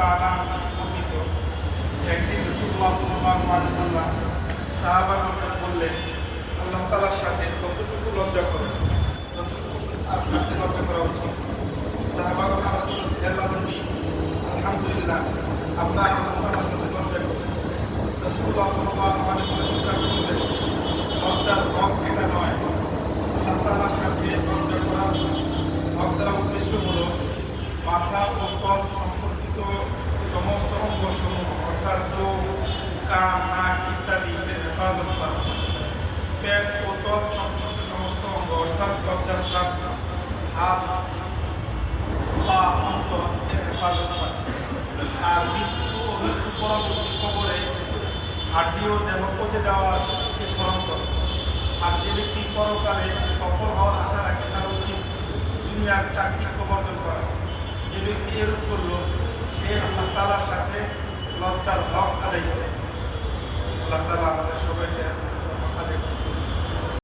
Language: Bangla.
তাআলা বর্ণিত, একদিন রাসূলুল্লাহ সাল্লাল্লাহু আলাইহি ওয়াসাল্লাম সাহাবাগণকে বললেন, আল্লাহ তাআলার সাথে কতটুকু লজ্জা করে, যতটুকু আর সাথে লজ্জা করা উচিত। সাহাবাগণ রাসূল আল্লাহর নবী, আলহামদুলিল্লাহ আমরা আল্লাহ তাআলার সাথে লজ্জা করি। রাসূলুল্লাহ সাল্লাল্লাহু আলাইহি ওয়াসাল্লাম ইরশাদ করলেন, লজ্জার হক এটা নয়। আল্লাহ তাআলার সাথে লজ্জা করার হক দ্বারা উদ্দেশ্য হলো মাথা ও ত্বক সম্পর্কিত সমস্ত অঙ্গসমূহ অর্থাৎ চোখ, কান, নাক ইত্যাদি এর হেফাজত করা, পেট ও ত্বক সম্পর্কিত সমস্ত অঙ্গ অর্থাৎ লজ্জাস্থান, হাত, পা, অন্তর এর হেফাজত করা, আর মৃত্যু ও মৃত্যু পরবর্তী কবরে হাড্ডি ও দেহ পচে যাওয়াকে স্মরণ করে। আর যে ব্যক্তি পরকালে সফল হওয়ার আশা রাখে তার উচিত দুনিয়ার চাকচিক্য বর্জন করা। যে ব্যক্তি এরূপ করল সে আল্লাহ তাআলার সাথে লজ্জার হক আদায় করে। আল্লাহ তাআলা